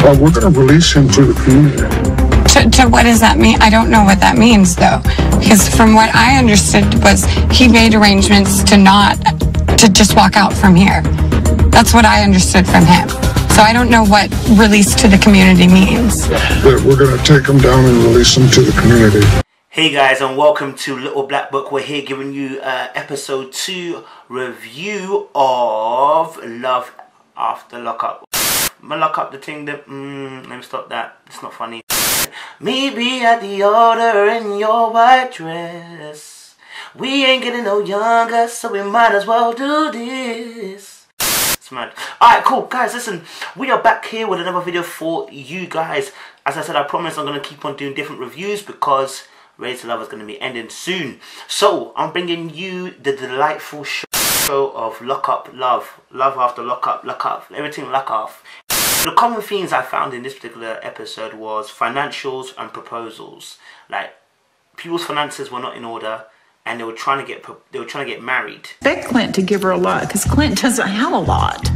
We're going to release him to the community. To what does that mean? I don't know what that means, though. Because from what I understood was he made arrangements to just walk out from here. That's what I understood from him. So I don't know what release to the community means. That we're going to take him down and release him to the community. Hey guys, and welcome to Little Black Book. We're here giving you episode 2 review of Love After Lockup. I'm gonna lock up the thing that, let me stop that, it's not funny. Maybe at the altar in your white dress. We ain't getting no younger, so we might as well do this. It's mad. Alright, cool, guys, listen, we are back here with another video for you guys. As I said, I promise I'm gonna keep on doing different reviews because Ready to Love is going to be ending soon. So I'm bringing you the delightful show of Lock Up Love. Love After Lockup, Lock Up, everything lock off. The common themes I found in this particular episode was financials and proposals. Like, people's finances were not in order and they were trying to get married. Expect Clint to give her a lot because Clint doesn't have a lot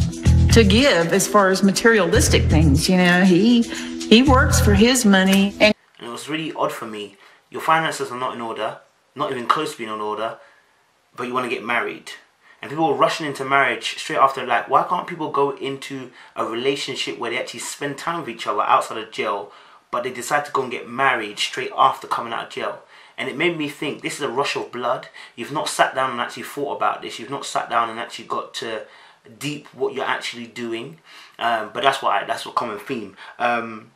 to give as far as materialistic things. You know, he works for his money. And it was really odd for me. Your finances are not in order, not even close to being in order, but you want to get married. And people are rushing into marriage straight after. Like, why can't people go into a relationship where they actually spend time with each other outside of jail, but they decide to go and get married straight after coming out of jail? And it made me think, this is a rush of blood. You've not sat down and actually thought about this. You've not sat down and actually got to deep what you're actually doing. But that's a common theme. And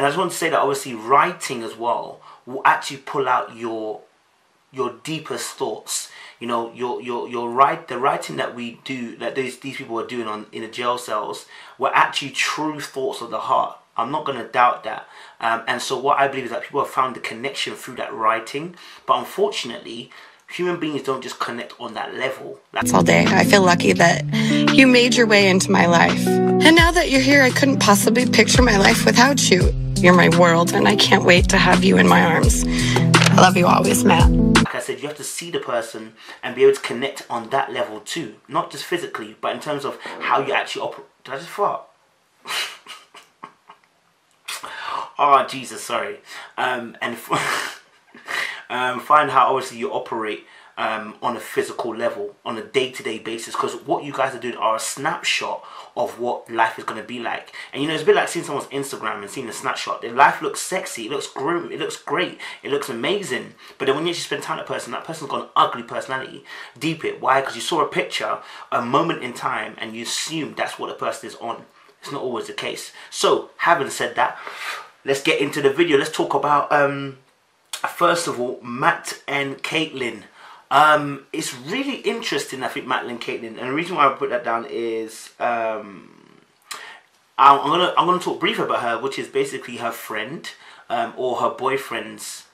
I just want to say that obviously writing as well will actually pull out your deepest thoughts. You know, the writing that we do, that these people are doing in the jail cells, were actually true thoughts of the heart. I'm not going to doubt that. And so what I believe is that people have found the connection through that writing. But unfortunately, human beings don't just connect on that level. That's all day. I feel lucky that you made your way into my life. And now that you're here, I couldn't possibly picture my life without you. You're my world, and I can't wait to have you in my arms. I love you always, Matt. Like I said, you have to see the person and be able to connect on that level too. Not just physically, but in terms of how you actually operate. Did I just fart? Oh, Jesus, sorry. And find how obviously you operate on a physical level, on a day-to-day basis, because what you guys are doing are a snapshot of what life is going to be like. And you know, it's a bit like seeing someone's Instagram and seeing a snapshot. Their life looks sexy, it looks grim, it looks great, it looks amazing, but then when you actually spend time with that person's got an ugly personality. Deep it. Why? Because you saw a picture, a moment in time, and you assume that's what the person is on. It's not always the case. So having said that, let's get into the video. Let's talk about first of all, Matt and Caitlin. It's really interesting, I think, Matt and Caitlin, and the reason why I put that down is I'm gonna talk briefly about her, which is basically her friend, or her boyfriend's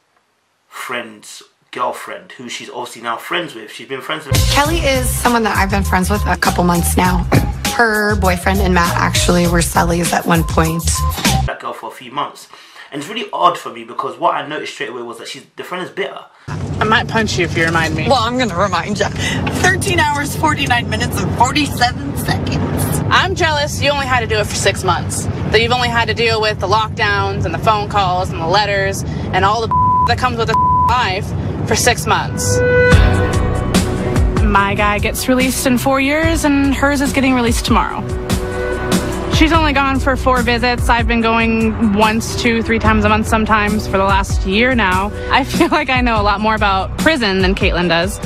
friend's girlfriend, who she's obviously now friends with. She's been friends with. Kelly is someone that I've been friends with a couple months now. Her boyfriend and Matt actually were cellies at one point. That girl for a few months. And it's really odd for me because what I noticed straight away was that the friend is bitter. I might punch you if you remind me. Well, I'm going to remind you. 13 hours, 49 minutes, and 47 seconds. I'm jealous you only had to do it for 6 months. That you've only had to deal with the lockdowns and the phone calls and the letters and all the that comes with a life for 6 months. My guy gets released in 4 years and hers is getting released tomorrow. She's only gone for 4 visits. I've been going once, 2, 3 times a month sometimes for the last year now. I feel like I know a lot more about prison than Caitlin does.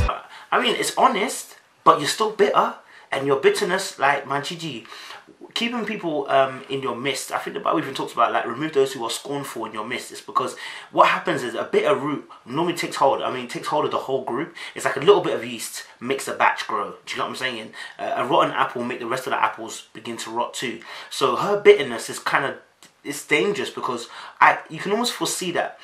I mean, it's honest, but you're still bitter. And your bitterness, like, man, GG. Keeping people in your midst, I think the Bible even talks about, like, remove those who are scornful in your midst. It's because what happens is a bitter root normally takes hold. I mean, it takes hold of the whole group. It's like a little bit of yeast makes a batch grow. Do you know what I'm saying? A rotten apple will make the rest of the apples begin to rot too. So her bitterness is kind of, it's dangerous because you can almost foresee that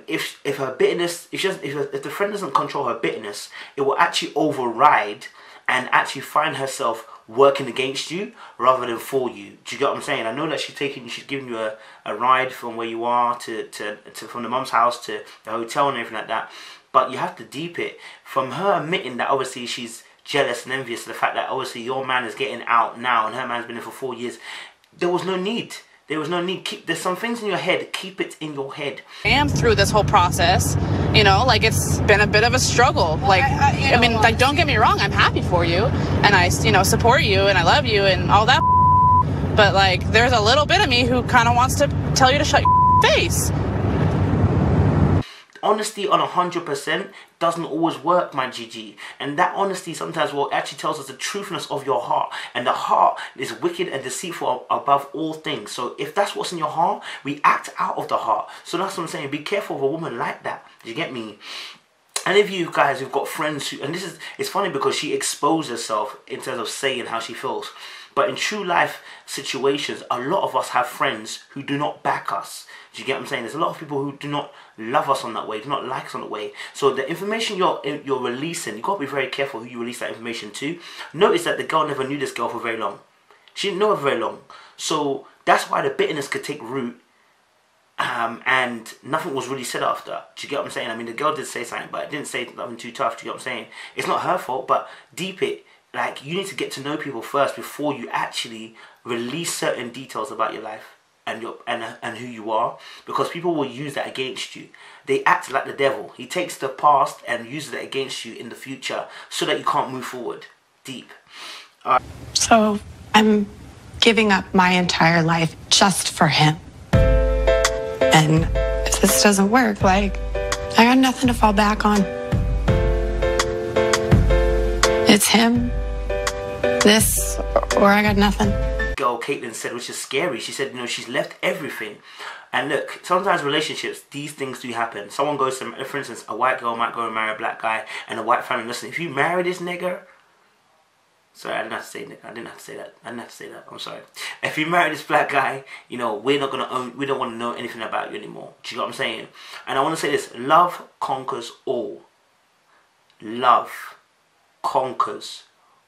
if her bitterness, if the friend doesn't control her bitterness, it will actually override and actually find herself working against you rather than for you. Do you get what I'm saying? I know that she's giving you a ride from where you are from the mum's house to the hotel and everything like that. But you have to deep it from her admitting that obviously she's jealous and envious of the fact that obviously your man is getting out now and her man's been in for 4 years. There was no need. There was no need. There's some things in your head. Keep it in your head. I am through this whole process, you know, like it's been a bit of a struggle. Like, I mean, like, don't get me wrong, I'm happy for you, and I, you know, support you, and I love you, and all that. But like, there's a little bit of me who kind of wants to tell you to shut your face. Honesty on 100% doesn't always work, my GG. And that honesty sometimes actually tells us the truthness of your heart. And the heart is wicked and deceitful above all things. So if that's what's in your heart, we act out of the heart. So that's what I'm saying. Be careful of a woman like that. Do you get me? And if you guys who've got friends who, and it's funny because she exposed herself in terms of saying how she feels. But in true life situations, a lot of us have friends who do not back us. Do you get what I'm saying? There's a lot of people who do not love us on that way, do not like us on that way. So the information you're releasing, you've got to be very careful who you release that information to. Notice that the girl never knew this girl for very long. She didn't know her very long. So that's why the bitterness could take root. And nothing was really said after. Do you get what I'm saying? I mean, the girl did say something, but it didn't say nothing too tough. Do you get what I'm saying? It's not her fault, but deep it. Like, you need to get to know people first before you actually release certain details about your life and who you are, because people will use that against you. They act like the devil. He takes the past and uses it against you in the future so that you can't move forward. Deep. So I'm giving up my entire life just for him. And if this doesn't work, like, I got nothing to fall back on. It's him, this, or I got nothing. Girl Caitlin said, which is scary. She said, you know, she's left everything. And look, sometimes relationships, these things do happen. Someone goes to, for instance, a white girl might go and marry a black guy, and a white family, listen, if you marry this nigger, sorry, I didn't have to say nigger. I didn't have to say that. I didn't have to say that. I'm sorry. If you marry this black guy, you know, we don't want to know anything about you anymore. Do you know what I'm saying? And I want to say this, love conquers all. Love conquers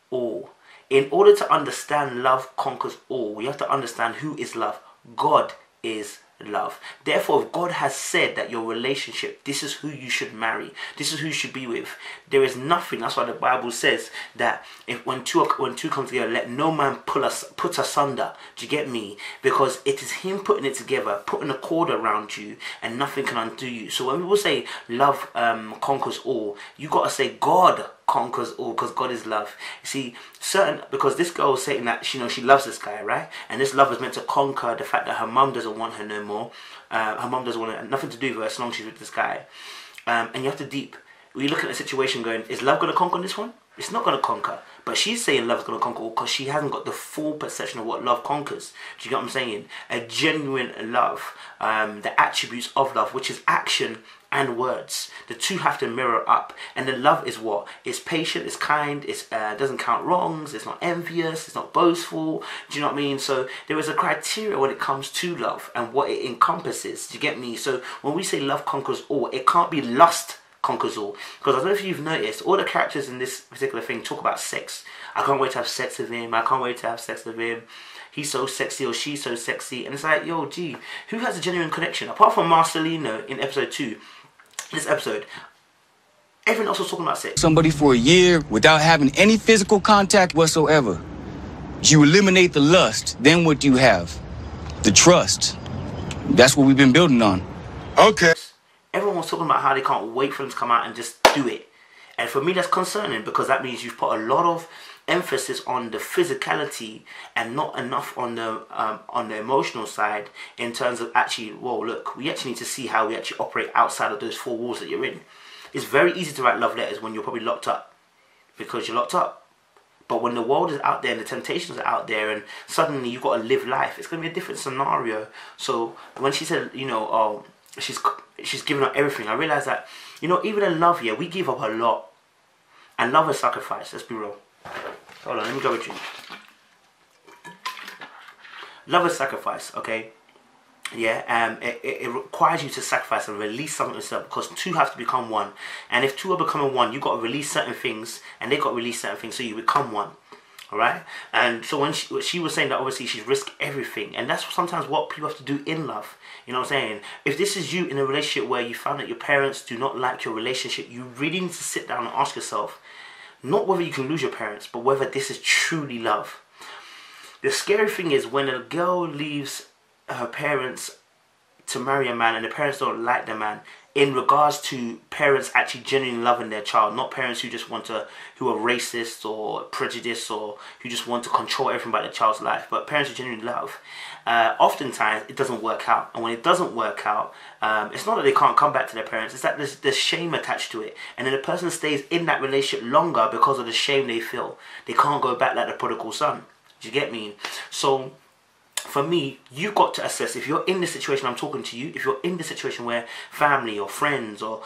all. In order to understand love conquers all, you have to understand who is love. God is love. Therefore, if God has said that your relationship, this is who you should marry, this is who you should be with, there is nothing. That's why the Bible says that if when two come together, let no man put asunder. Do you get me? Because it is him putting it together, putting a cord around you, and nothing can undo you. So when people say love conquers all, you got to say God conquers all, because God is love. You see, because this girl was saying that she loves this guy, right? And this love is meant to conquer the fact that her mum doesn't want her no more. Her mum doesn't want nothing to do with her as long as she's with this guy. And you have to deep. We look at the situation going, is love going to conquer this one? It's not going to conquer. But she's saying love is going to conquer all because she hasn't got the full perception of what love conquers. Do you get what I'm saying? A genuine love, the attributes of love, which is action and words. The two have to mirror up. And then love is what? It's patient, it's kind, it doesn't count wrongs, it's not envious, it's not boastful. Do you know what I mean? So there is a criteria when it comes to love and what it encompasses. Do you get me? So when we say love conquers all, it can't be lust conquers all. Because I don't know if you've noticed, all the characters in this particular thing talk about sex. I can't wait to have sex with him. I can't wait to have sex with him. He's so sexy or she's so sexy. And it's like, yo, gee, who has a genuine connection? Apart from Marcelino in episode 2, this episode, everyone else was talking about sex. Somebody for a year without having any physical contact whatsoever. You eliminate the lust, then what do you have? The trust. That's what we've been building on. Okay. Everyone was talking about how they can't wait for them to come out and just do it. And for me, that's concerning, because that means you've put a lot of emphasis on the physicality and not enough on the emotional side in terms of actually, well, look, we actually need to see how we actually operate outside of those four walls that you're in. It's very easy to write love letters when you're probably locked up, because you're locked up. But when the world is out there and the temptations are out there and suddenly you've got to live life, it's going to be a different scenario. So when she said, you know, oh, she's giving up everything, I realized that, you know, even in love, yeah, we give up a lot. And love is sacrifice, let's be real. Hold on, let me go with you. Love is sacrifice, okay? Yeah, it requires you to sacrifice and release something yourself, because two have to become one. And if two are becoming one, you've got to release certain things, and they've got to release certain things, so you become one. Alright? And so when she was saying that obviously she's risked everything, and that's sometimes what people have to do in love. You know what I'm saying? If this is you in a relationship where you found that your parents do not like your relationship, you really need to sit down and ask yourself, Not whether you can lose your parents, but whether this is truly love. The scary thing is when a girl leaves her parents to marry a man and the parents don't like the man, in regards to parents actually genuinely loving their child, not parents who just want to, who are racist or prejudiced or who just want to control everything about their child's life, but parents who genuinely love, oftentimes it doesn't work out. And when it doesn't work out, it's not that they can't come back to their parents, it's that there's shame attached to it, and then the person stays in that relationship longer because of the shame they feel. They can't go back like the prodigal son. Do you get me? So for me, you've got to assess, if you're in the situation I'm talking to you, if you're in the situation where family or friends or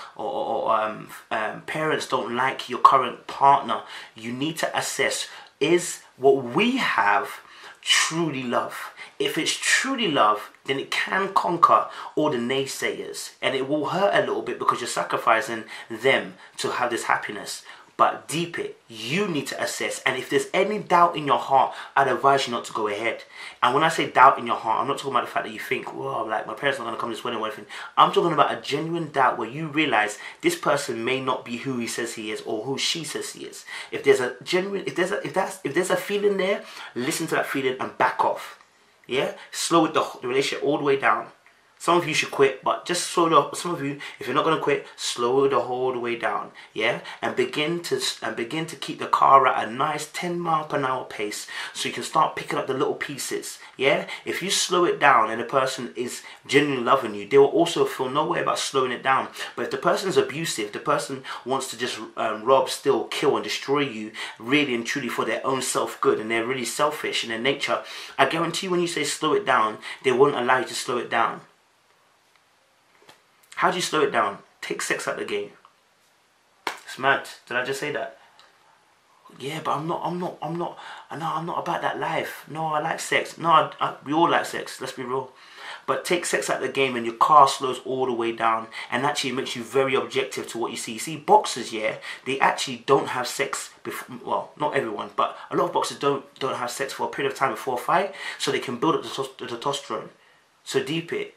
parents don't like your current partner, you need to assess, is what we have truly love? If it's truly love, then it can conquer all the naysayers, and it will hurt a little bit because you're sacrificing them to have this happiness. But deep it, you need to assess. And if there's any doubt in your heart, I'd advise you not to go ahead. And when I say doubt in your heart, I'm not talking about the fact that you think, well, like, my parents are not going to come to this wedding or anything. I'm talking about a genuine doubt where you realize this person may not be who he says he is or who she says he is. If there's a genuine, if there's a feeling there, listen to that feeling and back off. Yeah? Slow the relationship all the way down. Some of you should quit, but just slow up. Some of you, if you're not going to quit, slow the whole way down, yeah? And begin to keep the car at a nice 10-mile-per-hour pace, so you can start picking up the little pieces, yeah? If you slow it down and the person is genuinely loving you, they will also feel no way about slowing it down. But if the person is abusive, the person wants to just rob, steal, kill, and destroy you, really and truly for their own self-good, and they're really selfish in their nature, I guarantee you when you say slow it down, they won't allow you to slow it down. How do you slow it down? Take sex out the game. It's mad. Did I just say that? Yeah, but I'm not about that life. No, I like sex. No, we all like sex. Let's be real. But take sex out the game and your car slows all the way down, and actually makes you very objective to what you see. You see, boxers, yeah, they actually don't have sex before. Well, not everyone, but a lot of boxers don't have sex for a period of time before a fight, so they can build up the testosterone. So deep it.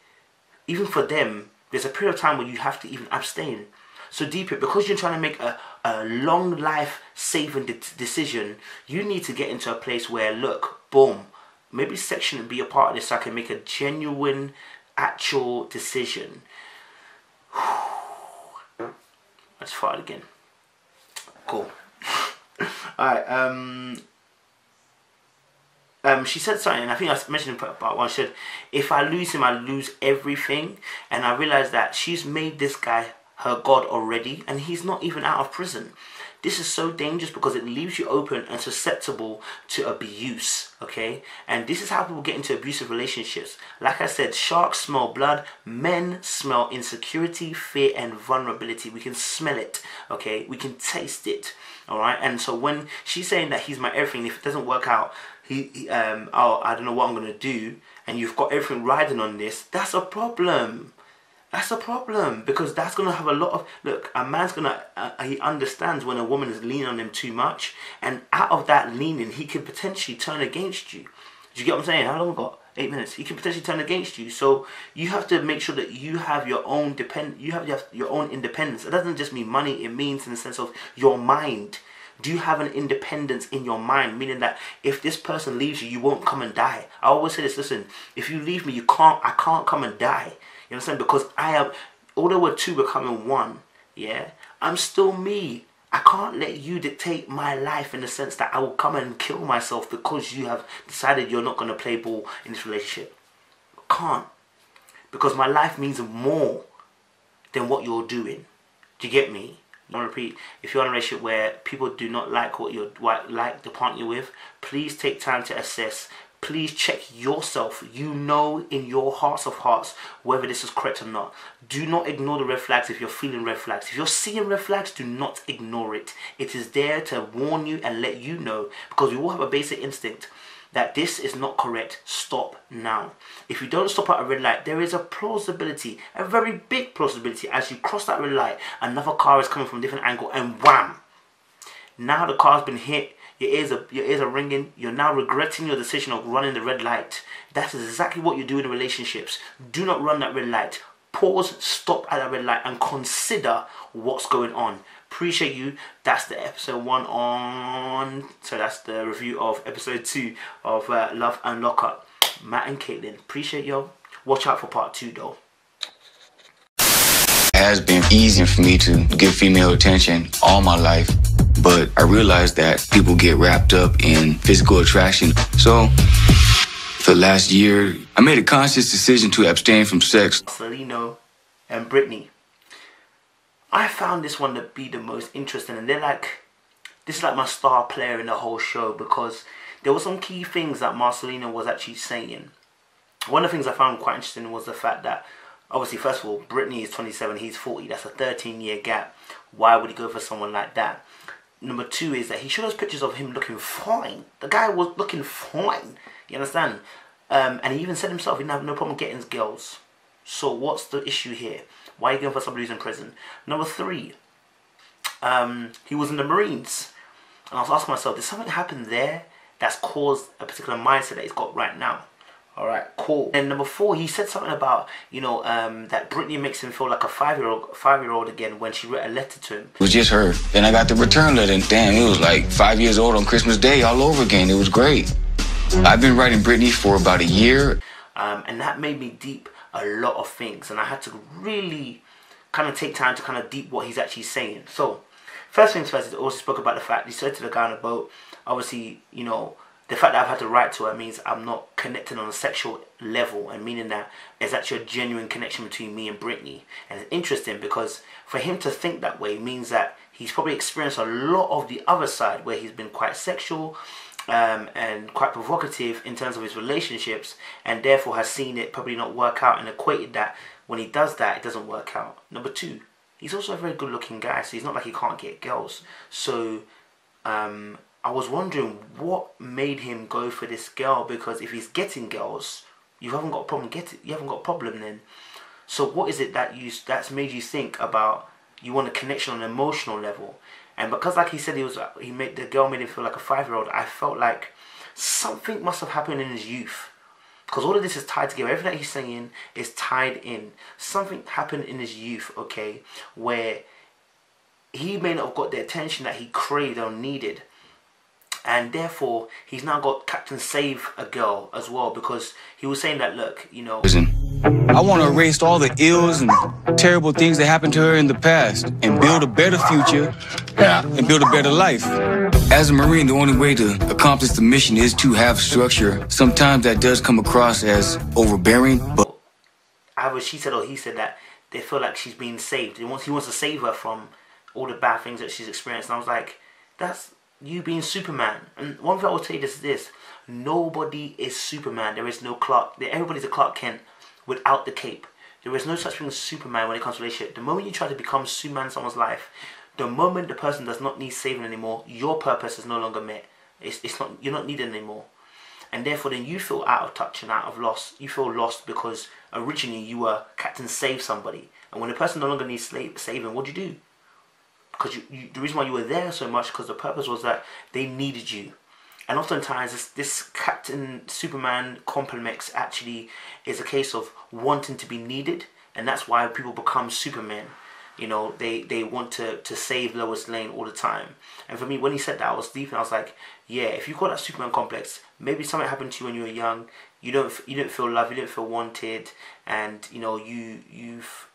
Even for them, there's a period of time where you have to even abstain. So deep it, because you're trying to make a long life saving decision, you need to get into a place where, look, boom, maybe sex shouldn't be a part of this, so I can make a genuine, actual decision. I just farted again. Cool. Alright, she said something, and I think I mentioned about one. She said, if I lose him, I lose everything. And I realized that she's made this guy her God already, and he's not even out of prison. This is so dangerous because it leaves you open and susceptible to abuse, okay? And this is how people get into abusive relationships. Like I said, sharks smell blood, men smell insecurity, fear, and vulnerability. We can smell it, okay? We can taste it, all right? And so when she's saying that he's my everything, if it doesn't work out, oh, I don't know what I'm going to do, and you've got everything riding on this, that's a problem. That's a problem, because that's going to have a lot of... Look, a man's going to... he understands when a woman is leaning on him too much, and out of that leaning, he could potentially turn against you. Do you get what I'm saying? How long have I got? 8 minutes. He can potentially turn against you. So you have to make sure that you have your own your own independence. It doesn't just mean money. It means in the sense of your mind. Do you have an independence in your mind? Meaning that if this person leaves you, you won't come and die. I always say this, listen, if you leave me, I can't come and die. You understand? Because I am, although we're two becoming one, yeah, I'm still me. I can't let you dictate my life in the sense that I will come and kill myself because you have decided you're not going to play ball in this relationship. I can't. Because my life means more than what you're doing. Do you get me? I'll repeat, if you're in a relationship where people do not like what you're like the partner you're with, please take time to assess. Please check yourself. You know in your hearts of hearts whether this is correct or not. Do not ignore the red flags if you're feeling red flags. If you're seeing red flags, do not ignore it. It is there to warn you and let you know, because we all have a basic instinct that this is not correct. Stop now. If you don't stop at a red light, there is a plausibility, a very big plausibility, as you cross that red light, another car is coming from a different angle, and wham! Now the car's been hit, your ears are ringing, you're now regretting your decision of running the red light. That's exactly what you do in relationships. Do not run that red light. Pause, stop at that red light, and consider what's going on. Appreciate you. That's the episode 1 on. So that's the review of episode 2 of Love and Lockup. Matt and Caitlin. Appreciate y'all. Watch out for part 2 though. It has been easy for me to give female attention all my life, but I realized that people get wrapped up in physical attraction. So for the last year, I made a conscious decision to abstain from sex. Marcelino and Brittany. I found this one to be the most interesting, and this is like my star player in the whole show, because there were some key things that Marcelino was actually saying. One of the things I found quite interesting was the fact that, obviously, first of all, Brittany is 27, he's 40. That's a 13-year gap. Why would he go for someone like that? Number 2 is that he showed us pictures of him looking fine. The guy was looking fine. You understand? And he even said himself he didn't have no problem getting girls. So what's the issue here? Why are you going for somebody who's in prison? Number 3, he was in the Marines. And I was asking myself, did something happen there that's caused a particular mindset that he's got right now? Alright, cool. And number 4, he said something about, you know, that Brittany makes him feel like a five-year-old again when she wrote a letter to him. It was just her. Then I got the return letter, and damn, it was like 5 years old on Christmas Day all over again. It was great. I've been writing Brittany for about a year. And that made me deep a lot of things, and I had to really kind of take time to kind of deep what he's actually saying. So, first things first, he also spoke about the fact, he said to the guy on the boat, obviously, you know, the fact that I've had to write to her means I'm not connected on a sexual level, and meaning that there's actually a genuine connection between me and Brittany. And it's interesting because for him to think that way means that he's probably experienced a lot of the other side where he's been quite sexual and quite provocative in terms of his relationships, and therefore has seen it probably not work out and equated that when he does that, it doesn't work out. Number 2, he's also a very good looking guy, so he's not like he can't get girls. So I was wondering what made him go for this girl, because if he's getting girls, you haven't got a problem then. So what is it that's made you think about you want a connection on an emotional level? And because, like he said, the girl made him feel like a 5-year-old. I felt like something must have happened in his youth, because all of this is tied together. Everything that he's saying is tied in. Something happened in his youth, okay, where he may not have got the attention that he craved or needed. And therefore, he's now got Captain Save a Girl as well, because he was saying that, look, you know, I want to erase all the ills and terrible things that happened to her in the past and build a better future and build a better life. As a Marine, the only way to accomplish the mission is to have structure. Sometimes that does come across as overbearing, but either she said or he said that they feel like she's being saved. He wants to save her from all the bad things that she's experienced. And I was like, that's you being Superman. And one thing I will tell you is this: nobody is Superman. There is no Clark. Everybody's a Clark Kent without the cape. There is no such thing as Superman when it comes to relationship. The moment you try to become Superman in someone's life, the moment the person does not need saving anymore, your purpose is no longer met. You're not needed anymore. And therefore then you feel out of touch and out of loss. You feel lost because originally you were Captain Save somebody. And when the person no longer needs saving, what do you do? Because the reason why you were there so much, because the purpose was that they needed you. And oftentimes this Captain Superman complex actually is a case of wanting to be needed. And that's why people become Superman. You know, they want to save Lois Lane all the time. And for me, when he said that, I was deep and I was like, yeah, if you've got that Superman complex, maybe something happened to you when you were young. You didn't feel loved, you didn't feel wanted, and you know you've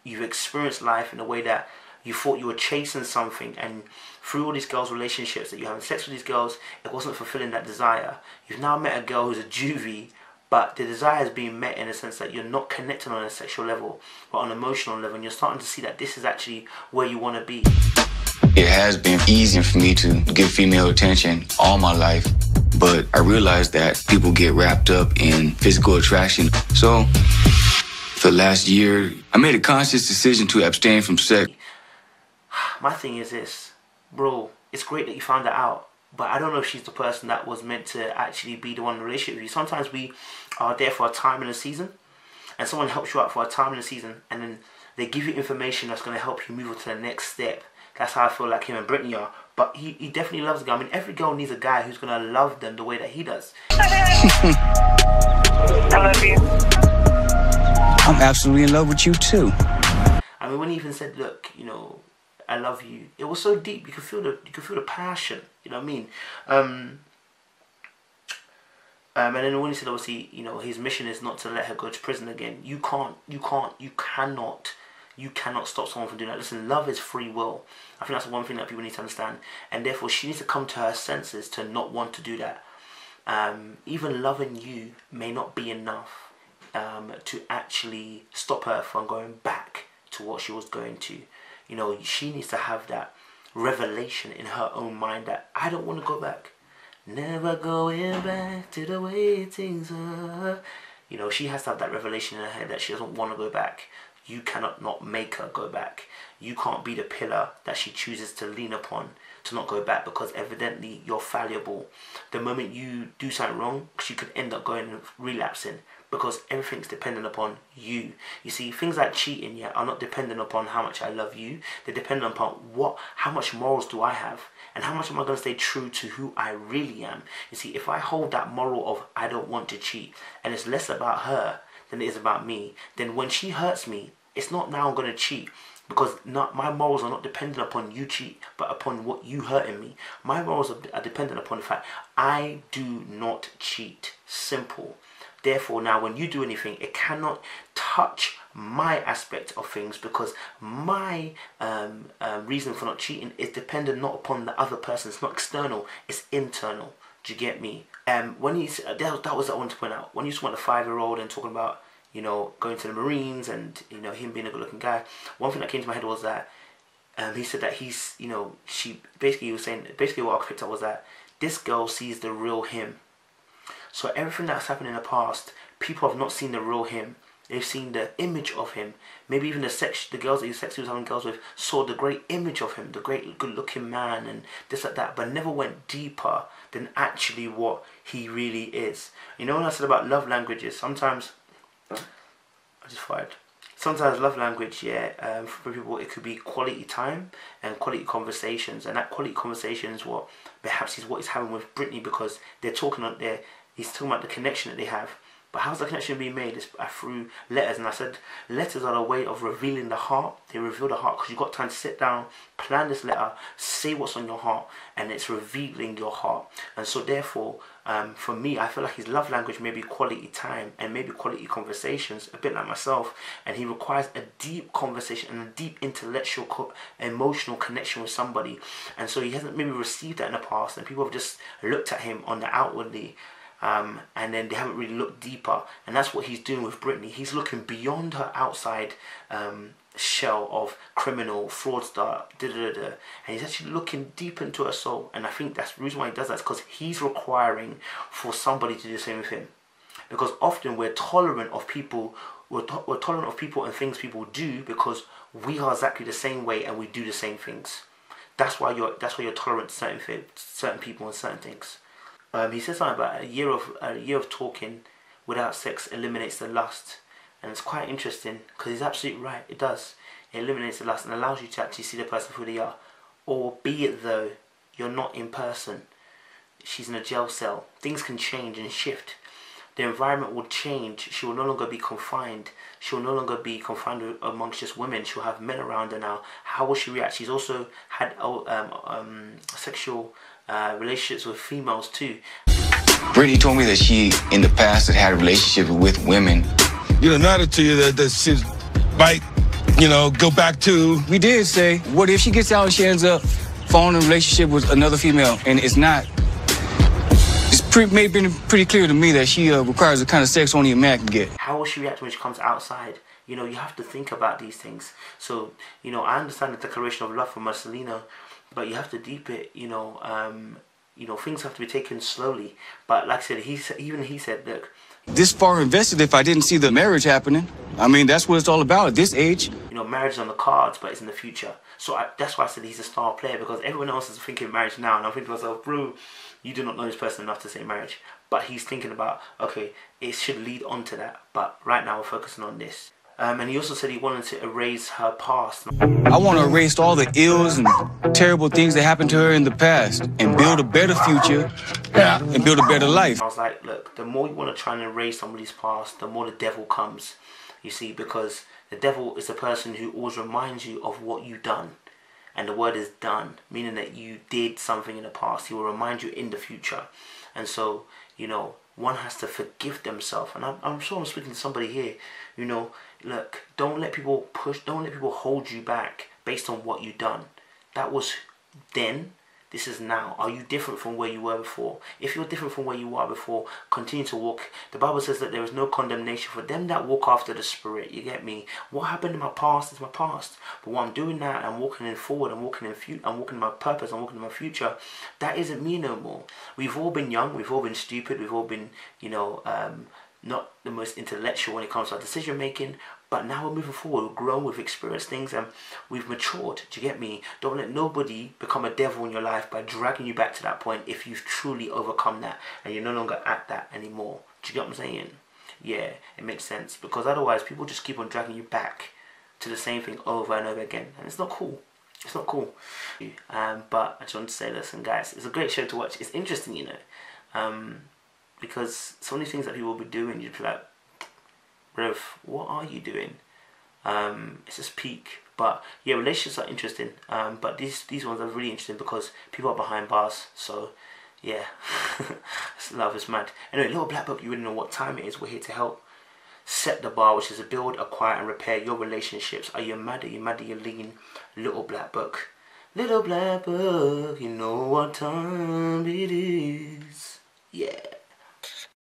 experienced life in a way that you thought you were chasing something, and through all these girls' relationships that you're having sex with these girls, it wasn't fulfilling that desire. You've now met a girl who's a juvie, but the desire is being met in a sense that you're not connected on a sexual level, but on an emotional level, and you're starting to see that this is actually where you want to be. it has been easy for me to give female attention all my life, but I realized that people get wrapped up in physical attraction. So for the last year, I made a conscious decision to abstain from sex. My thing is this, bro, it's great that you found that out, but I don't know if she's the person that was meant to actually be the one in the relationship with you. Sometimes we are there for a time in a season, and someone helps you out for a time in a season, and then they give you information that's going to help you move on to the next step. That's how I feel like him and Brittany are. But he definitely loves the girl. I mean, every girl needs a guy who's going to love them the way that he does. I love you. I'm absolutely in love with you too. I mean, when he even said, look, you know, I love you. It was so deep. You could feel the passion. You know what I mean? And then when he said, obviously, you know, his mission is not to let her go to prison again. You cannot stop someone from doing that. Listen, love is free will. I think that's one thing that people need to understand. And therefore, she needs to come to her senses to not want to do that. Even loving you may not be enough to actually stop her from going back to what she was going to. You know, she needs to have that revelation in her own mind that I don't want to go back. Never going back to the way things are. You know, she has to have that revelation in her head that she doesn't want to go back. You cannot not make her go back. You can't be the pillar that she chooses to lean upon to not go back, because evidently you're fallible. The moment you do something wrong, she could end up going and relapsing, because everything's dependent upon you. You see, things like cheating, yeah, are not dependent upon how much I love you. They're dependent upon how much morals do I have, and how much am I going to stay true to who I really am. You see, if I hold that moral of I don't want to cheat, and it's less about her than it is about me, then when she hurts me, it's not now I'm going to cheat, because my morals are not dependent upon you cheat, but upon what you hurting me. My morals are dependent upon the fact I do not cheat. Simple. Therefore, now when you do anything, it cannot touch my aspect of things, because my reason for not cheating is dependent not upon the other person. It's not external, it's internal. Do you get me? When he that was what I wanted to point out. When you just want a 5-year-old and talking about, you know, going to the Marines and, you know, him being a good-looking guy, one thing that came to my head was that he said that he's, you know, he was saying, basically what I picked up was that this girl sees the real him. So everything that's happened in the past, people have not seen the real him. They've seen the image of him. Maybe even the girls that he was having girls with saw the great image of him, the great good-looking man and this like that, but never went deeper than actually what he really is. You know, when I said about love languages, sometimes sometimes love language, yeah, for people it could be quality time and quality conversations, and that quality conversation is what perhaps is what he's having with Brittany, because they're talking on there. He's talking about the connection that they have. But how's the connection being made? It's through letters. And I said letters are a way of revealing the heart. They reveal the heart because you've got time to sit down, plan this letter, say what's on your heart, and it's revealing your heart. And so therefore, for me, I feel like his love language may be quality time and maybe quality conversations, a bit like myself. And he requires a deep conversation and a deep intellectual, emotional connection with somebody. And so he hasn't maybe received that in the past, and people have just looked at him on the outwardly. And then they haven't really looked deeper, and that's what he's doing with Brittany. He's looking beyond her outside shell of criminal, fraudster, and he's actually looking deep into her soul. And I think that's the reason why he does that, is because he's requiring for somebody to do the same with him. Because often we're tolerant of people, we're tolerant of people and things people do because we are exactly the same way and we do the same things. That's why you're tolerant to certain people and certain things. He says something about a year of talking without sex eliminates the lust, and it's quite interesting because he's absolutely right. It does. It eliminates the lust and allows you to actually see the person for who they are. Albeit though you're not in person, she's in a jail cell. Things can change and shift. The environment will change. She will no longer be confined. She will no longer be confined amongst just women. She'll have men around her now. How will she react? She's also had sexual relationships with females too. Brittany told me that she, in the past, had a relationship with women. You know, nodded to you that she might, you know, go back to. We did say, what if she gets out and she ends up falling in a relationship with another female, and it's not? It's been pretty clear to me that she requires the kind of sex only a man can get. How will she react when she comes outside? You know, you have to think about these things. So, you know, I understand the declaration of love from Marcelino, but you have to deep it. You know, things have to be taken slowly. But like I said, he said, look, this far invested if I didn't see the marriage happening. I mean, that's what it's all about at this age. You know, marriage is on the cards, but it's in the future. So that's why I said he's a star player, because everyone else is thinking marriage now, and I'm thinking to myself, bro, you do not know this person enough to say marriage. But he's thinking about, okay, it should lead on to that, but right now we're focusing on this. And he also said he wanted to erase her past. I want to erase all the ills and terrible things that happened to her in the past and build a better future and build a better life. I was like, look, the more you want to try and erase somebody's past, the more the devil comes. You see, because the devil is the person who always reminds you of what you've done. and the word is done, meaning that you did something in the past. He will remind you in the future. And so, you know, one has to forgive themselves. And I'm sure I'm speaking to somebody here. You know, look, don't let people hold you back based on what you've done. That was then. This is now. Are you different from where you were before? If you're different from where you were before, continue to walk. The Bible says that there is no condemnation for them that walk after the Spirit. You get me? What happened in my past is my past. But what I'm doing now, I'm walking in forward. I'm walking in my purpose. I'm walking in my future. That isn't me no more. We've all been young. We've all been stupid. We've all been, you know, not the most intellectual when it comes to our decision making. But now we're moving forward, we've grown, we've experienced things, and we've matured. Do you get me? Don't let nobody become a devil in your life by dragging you back to that point if you've truly overcome that and you're no longer at that anymore. Do you get what I'm saying? Yeah, it makes sense. Because otherwise, people just keep on dragging you back to the same thing over and over again. And it's not cool. It's not cool. But I just wanted to say, listen, guys, it's a great show to watch. It's interesting, you know. Because so many things that people will be doing, you'd be like, Rev, what are you doing? It's just peak. But yeah, relationships are interesting. But these ones are really interesting because people are behind bars. So yeah, love is mad. Anyway, Little Black Book, you really know what time it is. We're here to help set the bar, which is to build, acquire, and repair your relationships. Are you mad? Are you mad? Are you lean? Little Black Book. Little Black Book, you know what time it is. Yeah.